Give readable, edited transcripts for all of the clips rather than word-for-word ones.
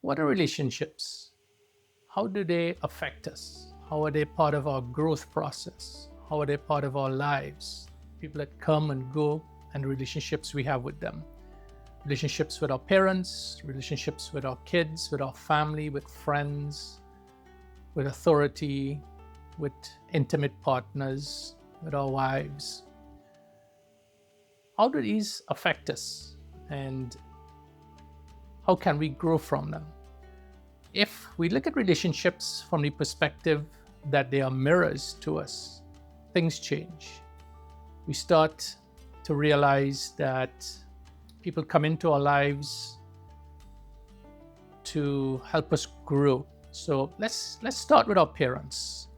What are relationships? How do they affect us? How are they part of our growth process? How are they part of our lives? People that come and go, and relationships we have with them. Relationships with our parents, relationships with our kids, with our family, with friends, with authority, with intimate partners, with our wives. How do these affect us? And how can we grow from them? If we look at relationships from the perspective that they are mirrors to us, things change. We start to realize that people come into our lives to help us grow. So let's start with our parents.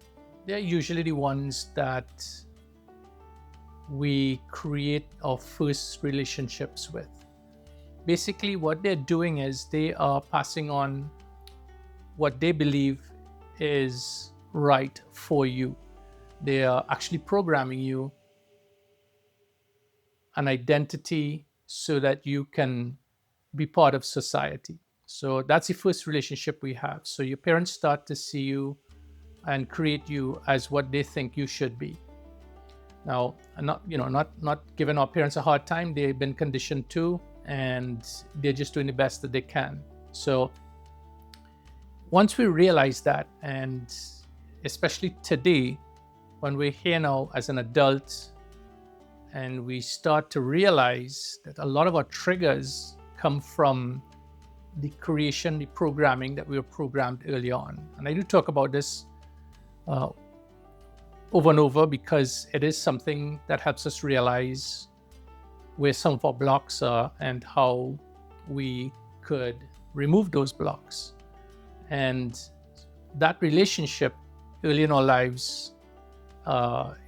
They're usually the ones that we create our first relationships with. Basically, what they're doing is they are passing on what they believe is right for you. They are actually programming you an identity so that you can be part of society. So that's the first relationship we have. So your parents start to see you and create you as what they think you should be. Now, I'm not giving our parents a hard time. They've been conditioned too, and they're just doing the best that they can. So once we realize that, and especially today, when we're here now as an adult, and we start to realize that a lot of our triggers come from the creation, the programming that we were programmed early on. And I do talk about this uh, over and over because it is something that helps us realize where some of our blocks are and how we could remove those blocks. And that relationship early in our lives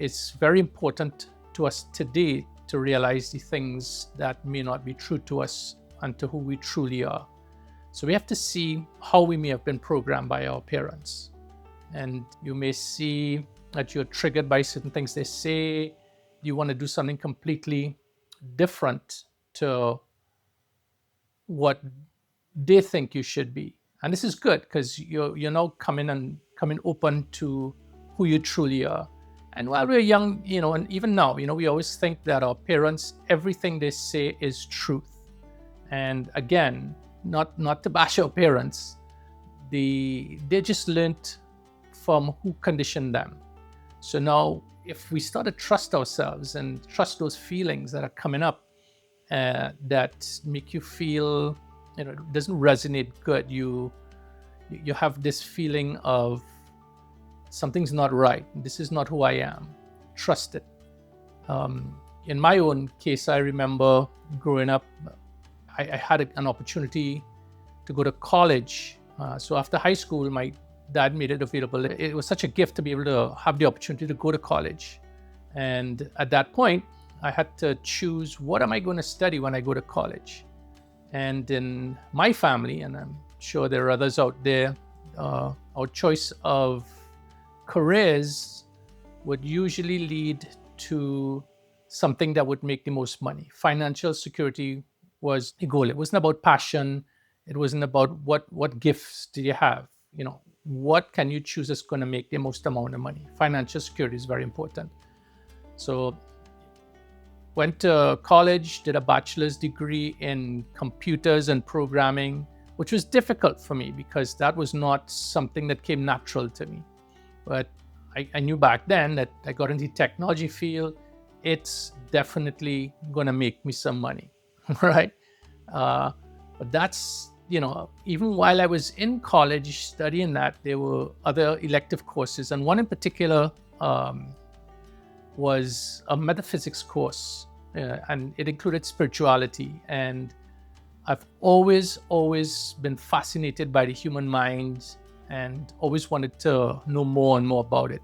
is very important to us today to realize the things that may not be true to us and to who we truly are. So we have to see how we may have been programmed by our parents. And you may see that you're triggered by certain things they say. You want to do something completely different to what they think you should be. And this is good because you're now coming open to who you truly are. And while we're young, and even now, we always think that our parents, everything they say is truth. And again, not to bash our parents, they just learned from who conditioned them. So now, if we start to trust ourselves and trust those feelings that are coming up, that make you feel, it doesn't resonate good. You have this feeling of something's not right. This is not who I am. Trust it. In my own case, I remember growing up, I had an opportunity to go to college. So after high school, my dad made it available. It was such a gift to be able to have the opportunity to go to college. And at that point, I had to choose, what am I going to study when I go to college? And in my family, and I'm sure there are others out there, our choice of careers would usually lead to something that would make the most money. Financial security was the goal. It wasn't about passion. It wasn't about what gifts do you have. What can you choose that's going to make the most amount of money? Financial security is very important. So went to college, did a bachelor's degree in computers and programming, which was difficult for me because that was not something that came natural to me. But I knew back then that I got into the technology field. It's definitely going to make me some money, right? But that's, even while I was in college studying that, there were other elective courses. And one in particular was a metaphysics course, and it included spirituality. And I've always been fascinated by the human mind and always wanted to know more and more about it.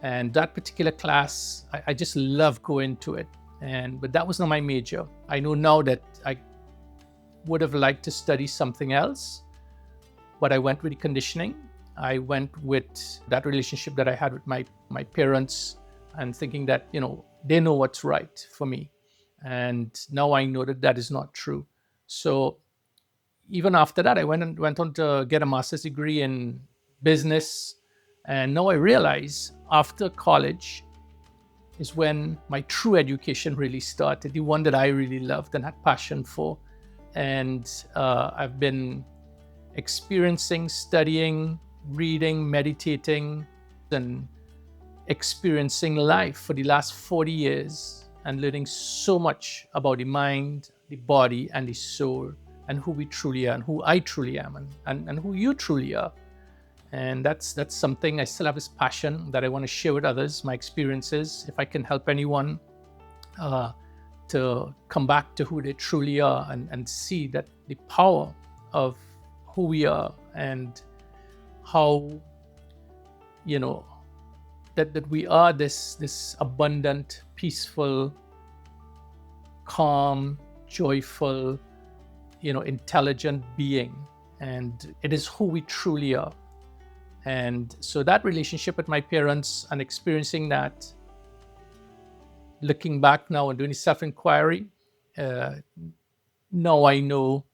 And that particular class, I just love going to it. But that was not my major. I know now that I would have liked to study something else, but I went with the conditioning. I went with that relationship that I had with my parents, and thinking that, they know what's right for me. And now I know that that is not true. So even after that, I went on to get a master's degree in business. And now I realize after college is when my true education really started, the one that I really loved and had passion for. And I've been experiencing, studying, reading, meditating, and experiencing life for the last 40 years and learning so much about the mind, the body, and the soul, and who we truly are, and who I truly am, and who you truly are. And that's something I still have this passion that I want to share with others, my experiences. If I can help anyone uh, to come back to who they truly are and see that the power of who we are and how, you know, that we are this abundant, peaceful, calm, joyful, intelligent being, and it is who we truly are. And so that relationship with my parents and experiencing that, looking back now and doing self-inquiry, uh, now I know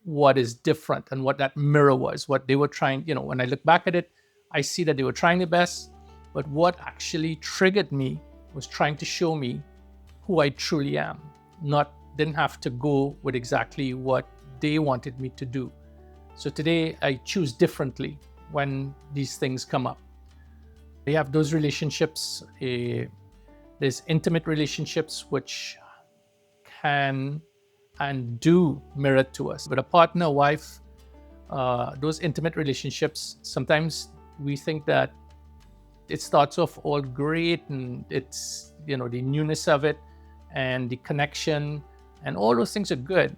what is different and what that mirror was, what they were trying. When I look back at it, I see that they were trying their best, but what actually triggered me was trying to show me who I truly am. Didn't have to go with exactly what they wanted me to do. So today I choose differently when these things come up. We have those relationships. There's intimate relationships which can and do mirror to us. With a partner, wife, those intimate relationships, sometimes we think that it starts off all great and it's, the newness of it and the connection and all those things are good.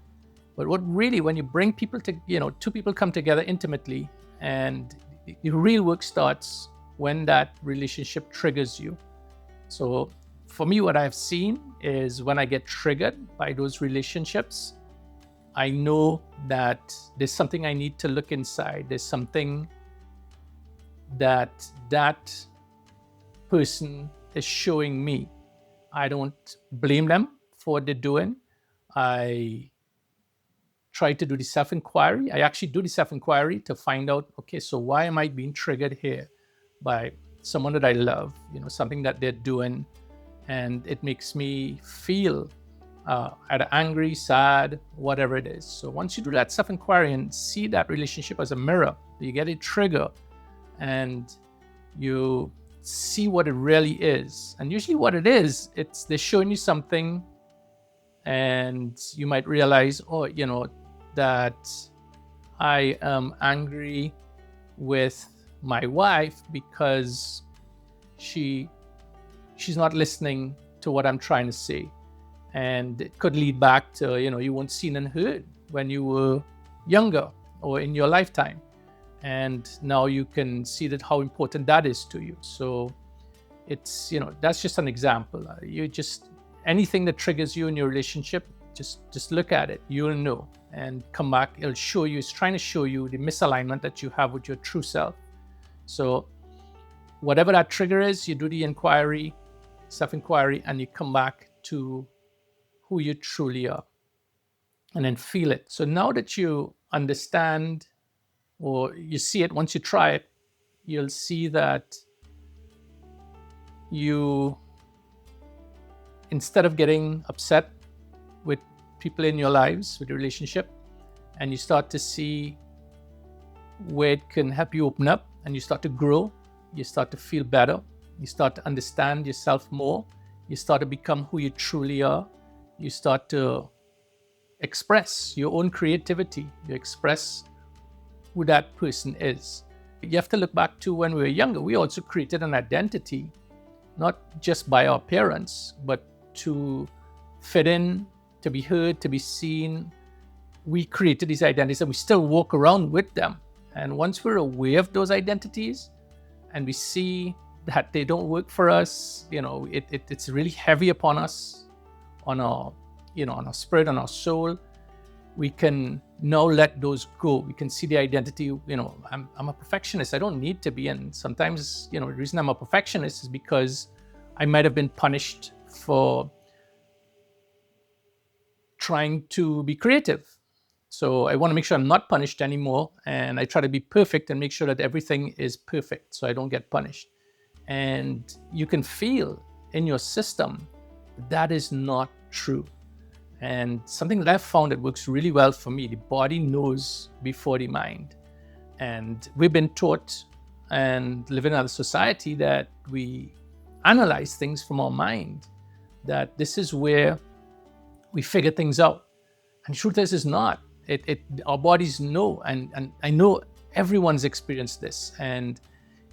But what really, when you bring people to, two people come together intimately, and the real work starts when that relationship triggers you. So for me, what I've seen is when I get triggered by those relationships, I know that there's something I need to look inside. There's something that person is showing me. I don't blame them for what they're doing. I try to do the self-inquiry. I actually do the self-inquiry to find out, okay, so why am I being triggered here by someone that I love, something that they're doing, and it makes me feel either angry, sad, whatever it is. So once you do that self-inquiry and see that relationship as a mirror, you get a trigger and you see what it really is. And usually what it is, they're showing you something and you might realize, oh, that I am angry with my wife because she's not listening to what I'm trying to say. And it could lead back to, you weren't seen and heard when you were younger or in your lifetime. And now you can see that how important that is to you. So it's, that's just an example. Anything that triggers you in your relationship, just look at it. You'll know and come back. It'll show you, it's trying to show you the misalignment that you have with your true self. So whatever that trigger is, you do the inquiry, self-inquiry, and you come back to who you truly are and then feel it. So now that you understand or you see it, once you try it, you'll see that you, instead of getting upset with people in your lives, with your relationship, and you start to see where it can help you open up and you start to grow, you start to feel better, you start to understand yourself more, you start to become who you truly are, you start to express your own creativity, you express who that person is. You have to look back to when we were younger. We also created an identity, not just by our parents, but to fit in, to be heard, to be seen. We created these identities and we still walk around with them. And once we're aware of those identities and we see that they don't work for us, it's really heavy upon us, on our, on our spirit, on our soul, we can now let those go. We can see the identity, I'm a perfectionist. I don't need to be. And sometimes, the reason I'm a perfectionist is because I might have been punished for trying to be creative. So I want to make sure I'm not punished anymore. And I try to be perfect and make sure that everything is perfect so I don't get punished. And you can feel in your system that is not true. And something that I've found that works really well for me, the body knows before the mind. And we've been taught and live in a society that we analyze things from our mind, that this is where we figure things out. And the truth is, it's not. Our bodies know, and I know everyone's experienced this. And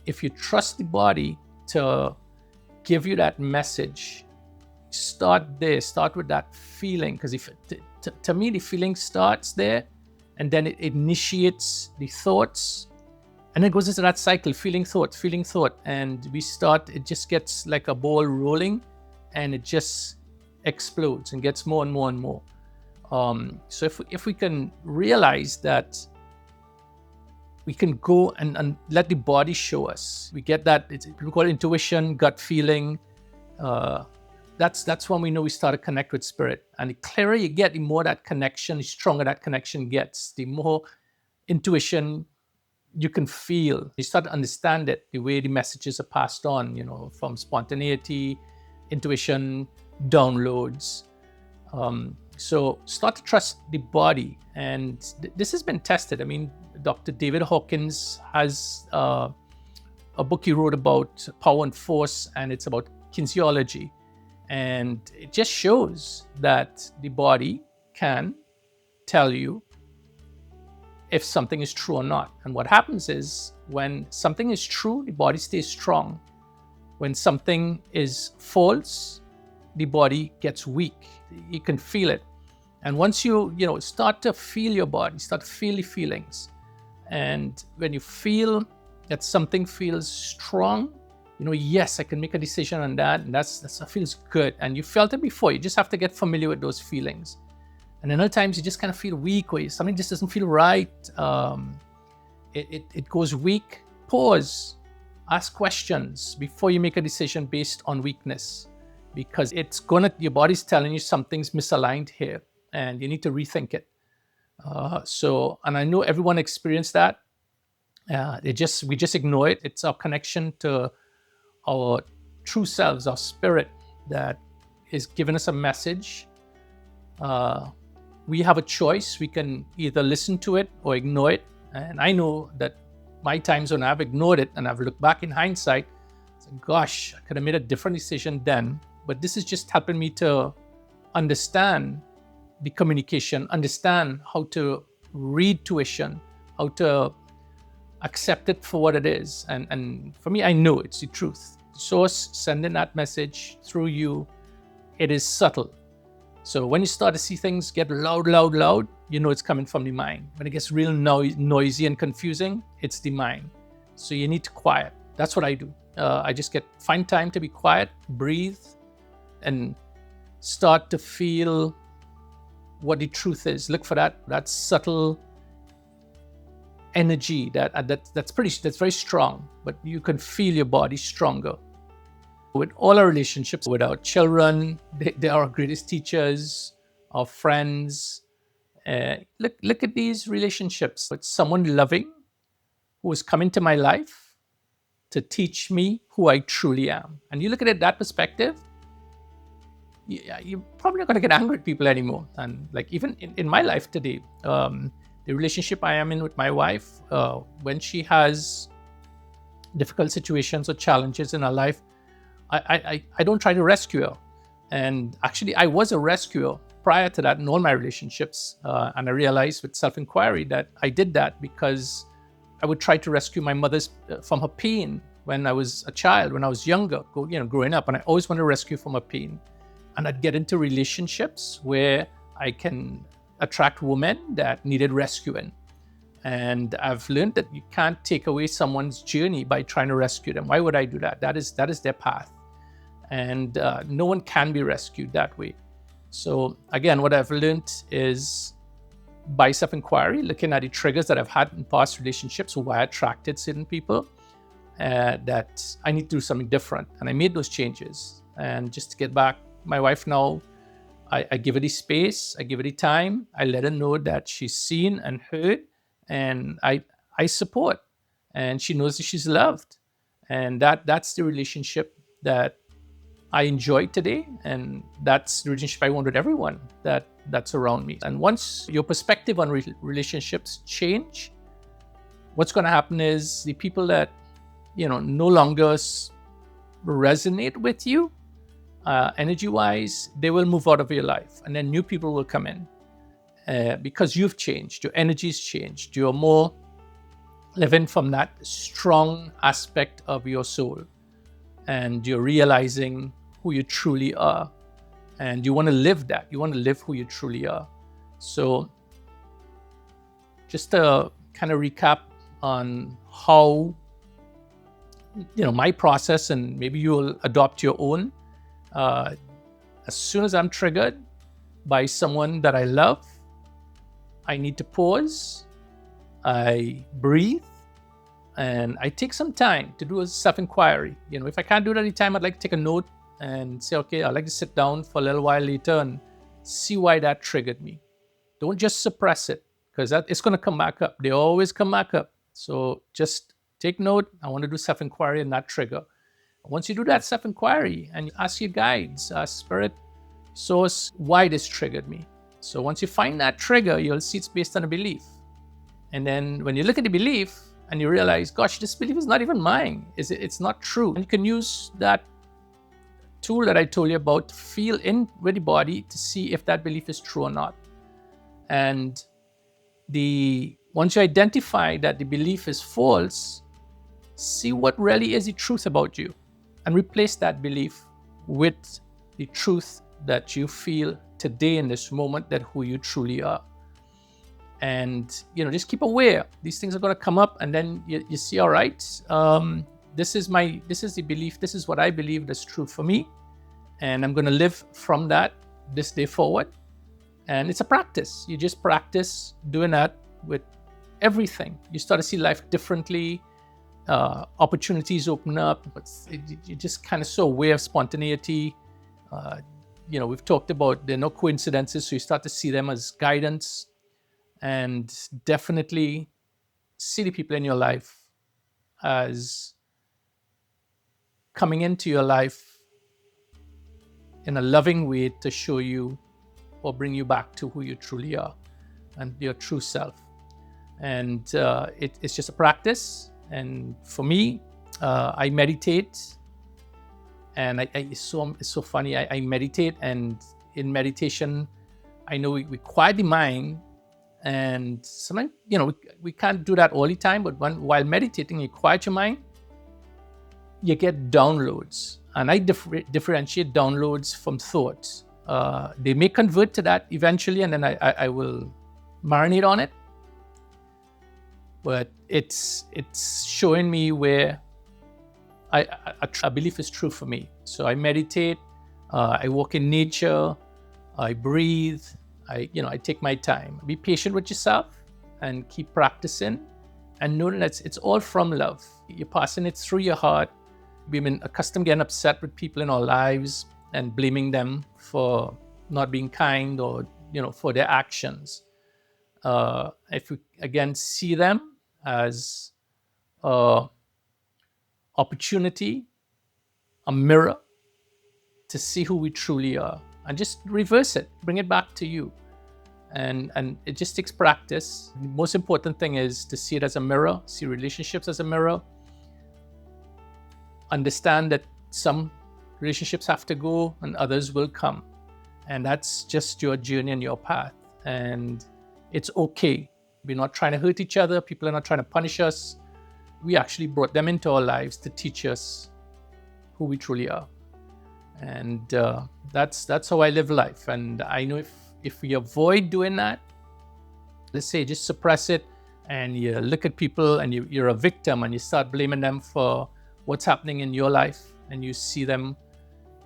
if you trust the body to give you that message, start there. Start with that feeling, because if to me the feeling starts there, and then it initiates the thoughts, and it goes into that cycle: feeling, thought, and we start. It just gets like a ball rolling, and it just explodes and gets more and more and more. So if we can realize that we can go and let the body show us, we get that. We call it intuition, gut feeling. That's when we know we start to connect with spirit. And the clearer you get, the more that connection, the stronger that connection gets, the more intuition you can feel. You start to understand it, the way the messages are passed on, from spontaneity, intuition, downloads. So start to trust the body. And this has been tested. I mean, Dr. David Hawkins has a book he wrote about power and force, and it's about kinesiology. And it just shows that the body can tell you if something is true or not. And what happens is, when something is true, the body stays strong. When something is false, the body gets weak. You can feel it. And once you start to feel your body, start to feel the feelings, and when you feel that something feels strong, yes, I can make a decision on that, and that feels good. And you felt it before. You just have to get familiar with those feelings. And then other times you just kind of feel weak, or something just doesn't feel right. It goes weak. Pause. Ask questions before you make a decision based on weakness, because your body's telling you something's misaligned here, and you need to rethink it. And I know everyone experienced that. We just ignore it. It's our connection to our true selves, our spirit, that is giving us a message. We have a choice. We can either listen to it or ignore it. And I know that my times when I've ignored it and I've looked back in hindsight, gosh, I could have made a different decision then. But this is just helping me to understand the communication, understand how to read tuition, how to accept it for what it is. And for me, I know it's the truth. The source sending that message through you, it is subtle. So when you start to see things get loud, it's coming from the mind. When it gets real noisy and confusing, it's the mind. So you need to quiet. That's what I do. I just find time to be quiet, breathe, and start to feel what the truth is. Look for that subtle energy that's very strong, but you can feel your body stronger. With all our relationships, with our children, they are our greatest teachers, our friends. Look at these relationships with someone loving who has come into my life to teach me who I truly am. And you look at it that perspective, you're probably not going to get angry at people anymore. And like even in my life today, the relationship I am in with my wife, when she has difficult situations or challenges in her life, I don't try to rescue her. And actually, I was a rescuer prior to that in all my relationships. And I realized with self-inquiry that I did that because I would try to rescue my mother from her pain when I was a child, when I was younger, growing up. And I always wanted to rescue from her pain. And I'd get into relationships where I can attract women that needed rescuing. And I've learned that you can't take away someone's journey by trying to rescue them. Why would I do that? That is their path. And no one can be rescued that way. So again, what I've learned is by self-inquiry, looking at the triggers that I've had in past relationships, why I attracted certain people, that I need to do something different. And I made those changes. And just to get back, my wife now, I give her the space, I give her the time, I let her know that she's seen and heard, and I support, and she knows that she's loved. And that's the relationship that I enjoy today, and that's the relationship I want with everyone that's around me. And once your perspective on relationships change, what's going to happen is the people that no longer resonate with you energy wise, they will move out of your life, and then new people will come in because you've changed, your energy's changed, you're more living from that strong aspect of your soul, and you're realizing who you truly are, and you want to live that. You want to live who you truly are. So just to kind of recap on how my process, and maybe you'll adopt your own. As soon as I'm triggered by someone that I love, I need to pause, I breathe, and I take some time to do a self-inquiry. If I can't do it any time, I'd like to take a note and say, okay, I'd like to sit down for a little while later and see why that triggered me. Don't just suppress it, because it's going to come back up. They always come back up. So just take note. I want to do self-inquiry and that trigger. Once you do that self-inquiry and you ask your guides, spirit, source, why this triggered me. So once you find that trigger, you'll see it's based on a belief. And then when you look at the belief and you realize, gosh, this belief is not even mine. It's not true. And you can use that tool that I told you about to feel in with the body to see if that belief is true or not. And once you identify that the belief is false, see what really is the truth about you, and replace that belief with the truth that you feel today in this moment, that who you truly are. And just keep aware. These things are going to come up, and then you see, all right, this is the belief, this is what I believe that's true for me, and I'm going to live from that this day forward. And it's a practice. You just practice doing that with everything. You start to see life differently. Opportunities open up. You just kind of so aware of spontaneity. We've talked about there are no coincidences, so you start to see them as guidance, and definitely see the people in your life as coming into your life in a loving way to show you or bring you back to who you truly are and your true self. And it's just a practice. And for me, I meditate, and it's so funny. I meditate, and in meditation, I know we quiet the mind, and sometimes we can't do that all the time. But while meditating, you quiet your mind, you get downloads, and I differentiate downloads from thoughts. They may convert to that eventually, and then I will marinate on it. But it's showing me where a belief is true for me. So I meditate, I walk in nature, I breathe, I take my time. Be patient with yourself and keep practicing, and know that it's all from love. You're passing it through your heart. We've been accustomed getting upset with people in our lives and blaming them for not being kind or for their actions. If we again see them as an opportunity, a mirror to see who we truly are, and just reverse it, bring it back to you. And it just takes practice. The most important thing is to see it as a mirror, see relationships as a mirror, understand that some relationships have to go and others will come. And that's just your journey and your path. And it's okay. We're not trying to hurt each other. People are not trying to punish us. We actually brought them into our lives to teach us who we truly are. And that's how I live life. And I know if we avoid doing that, let's say just suppress it, and you look at people and you're a victim, and you start blaming them for what's happening in your life, and you see them,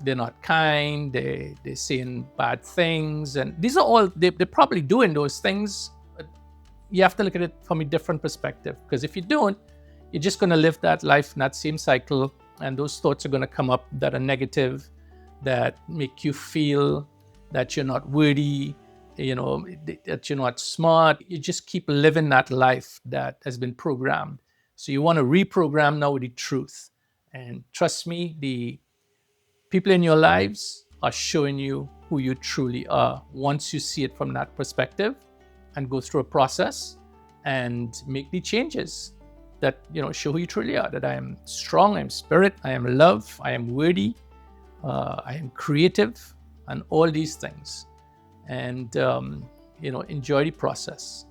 they're not kind, they're saying bad things, and these are all, they're probably doing those things, but you have to look at it from a different perspective, because if you don't, you're just going to live that life in that same cycle, and those thoughts are going to come up that are negative, that make you feel that you're not worthy, that you're not smart. You just keep living that life that has been programmed. So you want to reprogram now with the truth. And trust me, the people in your lives are showing you who you truly are once you see it from that perspective and go through a process and make the changes that show who you truly are, that I am strong, I am spirit, I am love, I am worthy, I am creative, and all these things. And enjoy the process.